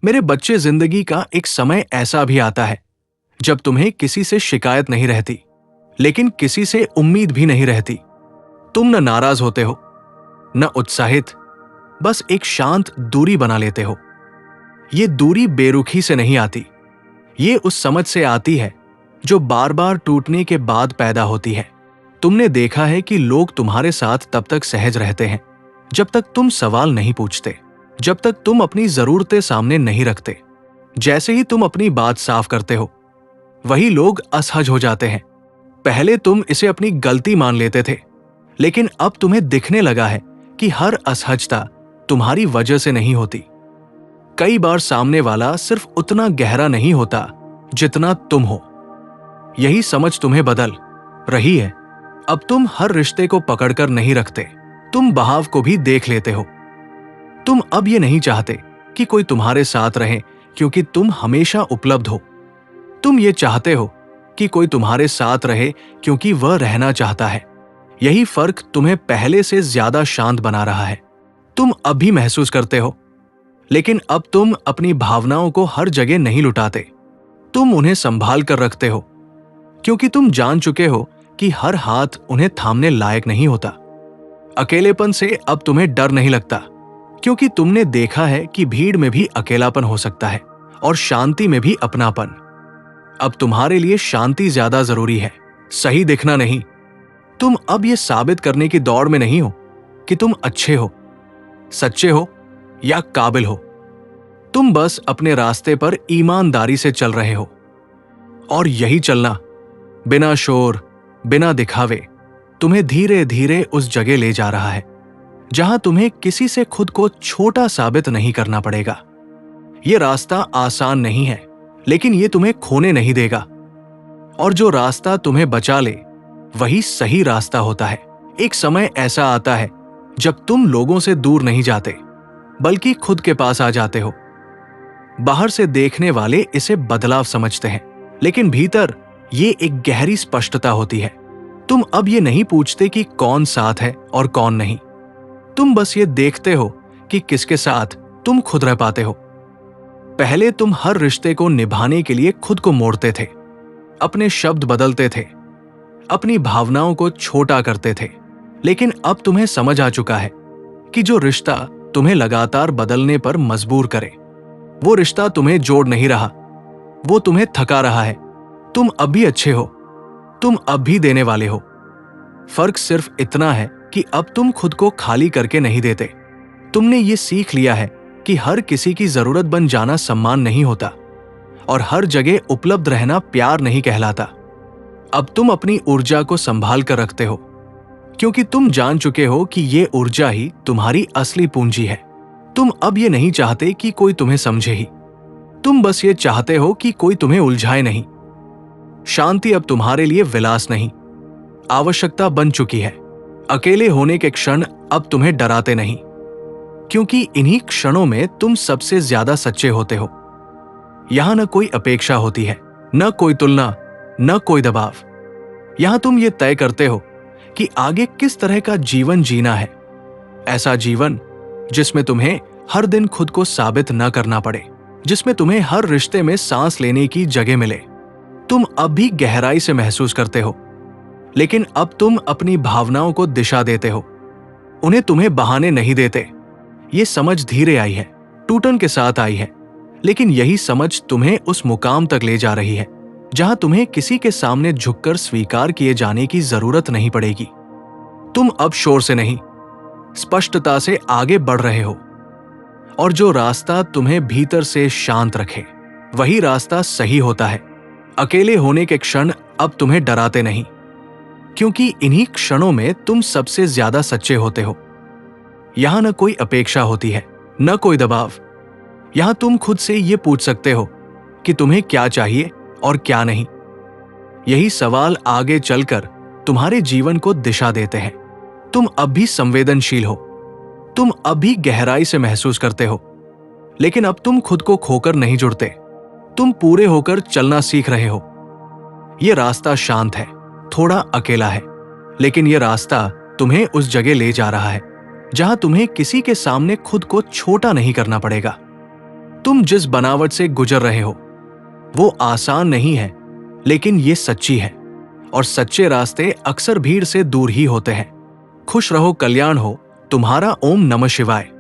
मेरे बच्चे, जिंदगी का एक समय ऐसा भी आता है जब तुम्हें किसी से शिकायत नहीं रहती, लेकिन किसी से उम्मीद भी नहीं रहती। तुम न नाराज होते हो, न उत्साहित, बस एक शांत दूरी बना लेते हो। ये दूरी बेरुखी से नहीं आती, ये उस समझ से आती है जो बार बार टूटने के बाद पैदा होती है। तुमने देखा है कि लोग तुम्हारे साथ तब तक सहज रहते हैं जब तक तुम सवाल नहीं पूछते, जब तक तुम अपनी जरूरतें सामने नहीं रखते। जैसे ही तुम अपनी बात साफ करते हो, वही लोग असहज हो जाते हैं। पहले तुम इसे अपनी गलती मान लेते थे, लेकिन अब तुम्हें दिखने लगा है कि हर असहजता तुम्हारी वजह से नहीं होती। कई बार सामने वाला सिर्फ उतना गहरा नहीं होता जितना तुम हो। यही समझ तुम्हें बदल रही है। अब तुम हर रिश्ते को पकड़कर नहीं रखते, तुम बहाव को भी देख लेते हो। तुम अब ये नहीं चाहते कि कोई तुम्हारे साथ रहे क्योंकि तुम हमेशा उपलब्ध हो। तुम ये चाहते हो कि कोई तुम्हारे साथ रहे क्योंकि वह रहना चाहता है। यही फर्क तुम्हें पहले से ज्यादा शांत बना रहा है। तुम अब भी महसूस करते हो, लेकिन अब तुम अपनी भावनाओं को हर जगह नहीं लुटाते। तुम उन्हें संभाल कर रखते हो क्योंकि तुम जान चुके हो कि हर हाथ उन्हें थामने लायक नहीं होता। अकेलेपन से अब तुम्हें डर नहीं लगता क्योंकि तुमने देखा है कि भीड़ में भी अकेलापन हो सकता है और शांति में भी अपनापन। अब तुम्हारे लिए शांति ज्यादा जरूरी है, सही दिखना नहीं। तुम अब यह साबित करने की दौड़ में नहीं हो कि तुम अच्छे हो, सच्चे हो या काबिल हो। तुम बस अपने रास्ते पर ईमानदारी से चल रहे हो, और यही चलना, बिना शोर, बिना दिखावे, तुम्हें धीरे धीरे उस जगह ले जा रहा है जहां तुम्हें किसी से खुद को छोटा साबित नहीं करना पड़ेगा। यह रास्ता आसान नहीं है, लेकिन यह तुम्हें खोने नहीं देगा। और जो रास्ता तुम्हें बचा ले, वही सही रास्ता होता है। एक समय ऐसा आता है जब तुम लोगों से दूर नहीं जाते, बल्कि खुद के पास आ जाते हो। बाहर से देखने वाले इसे बदलाव समझते हैं, लेकिन भीतर ये एक गहरी स्पष्टता होती है। तुम अब ये नहीं पूछते कि कौन साथ है और कौन नहीं। तुम बस ये देखते हो कि किसके साथ तुम खुद रह पाते हो। पहले तुम हर रिश्ते को निभाने के लिए खुद को मोड़ते थे, अपने शब्द बदलते थे, अपनी भावनाओं को छोटा करते थे। लेकिन अब तुम्हें समझ आ चुका है कि जो रिश्ता तुम्हें लगातार बदलने पर मजबूर करे, वो रिश्ता तुम्हें जोड़ नहीं रहा, वो तुम्हें थका रहा है। तुम अब भी अच्छे हो, तुम अब भी देने वाले हो। फर्क सिर्फ इतना है कि अब तुम खुद को खाली करके नहीं देते। तुमने ये सीख लिया है कि हर किसी की जरूरत बन जाना सम्मान नहीं होता, और हर जगह उपलब्ध रहना प्यार नहीं कहलाता। अब तुम अपनी ऊर्जा को संभाल कर रखते हो, क्योंकि तुम जान चुके हो कि ये ऊर्जा ही तुम्हारी असली पूंजी है। तुम अब ये नहीं चाहते कि कोई तुम्हें समझे ही, तुम बस ये चाहते हो कि कोई तुम्हें उलझाए नहीं। शांति अब तुम्हारे लिए विलास नहीं, आवश्यकता बन चुकी है। अकेले होने के क्षण अब तुम्हें डराते नहीं, क्योंकि इन्हीं क्षणों में तुम सबसे ज्यादा सच्चे होते हो। यहां न कोई अपेक्षा होती है, न कोई तुलना, न कोई दबाव। यहां तुम ये तय करते हो कि आगे किस तरह का जीवन जीना है। ऐसा जीवन जिसमें तुम्हें हर दिन खुद को साबित न करना पड़े, जिसमें तुम्हें हर रिश्ते में सांस लेने की जगह मिले। तुम अब भी गहराई से महसूस करते हो, लेकिन अब तुम अपनी भावनाओं को दिशा देते हो, उन्हें तुम्हें बहाने नहीं देते। ये समझ धीरे आई है, टूटन के साथ आई है, लेकिन यही समझ तुम्हें उस मुकाम तक ले जा रही है जहां तुम्हें किसी के सामने झुककर स्वीकार किए जाने की जरूरत नहीं पड़ेगी। तुम अब शोर से नहीं, स्पष्टता से आगे बढ़ रहे हो, और जो रास्ता तुम्हें भीतर से शांत रखे, वही रास्ता सही होता है। अकेले होने के क्षण अब तुम्हें डराते नहीं, क्योंकि इन्हीं क्षणों में तुम सबसे ज्यादा सच्चे होते हो। यहां न कोई अपेक्षा होती है, न कोई दबाव। यहां तुम खुद से ये पूछ सकते हो कि तुम्हें क्या चाहिए और क्या नहीं। यही सवाल आगे चलकर तुम्हारे जीवन को दिशा देते हैं। तुम अब भी संवेदनशील हो, तुम अब भी गहराई से महसूस करते हो, लेकिन अब तुम खुद को खोकर नहीं जुड़ते। तुम पूरे होकर चलना सीख रहे हो। यह रास्ता शांत है, थोड़ा अकेला है, लेकिन यह रास्ता तुम्हें उस जगह ले जा रहा है जहां तुम्हें किसी के सामने खुद को छोटा नहीं करना पड़ेगा। तुम जिस बनावट से गुजर रहे हो वो आसान नहीं है, लेकिन ये सच्ची है, और सच्चे रास्ते अक्सर भीड़ से दूर ही होते हैं। खुश रहो, कल्याण हो। तुम्हारा ओम नमः शिवाय।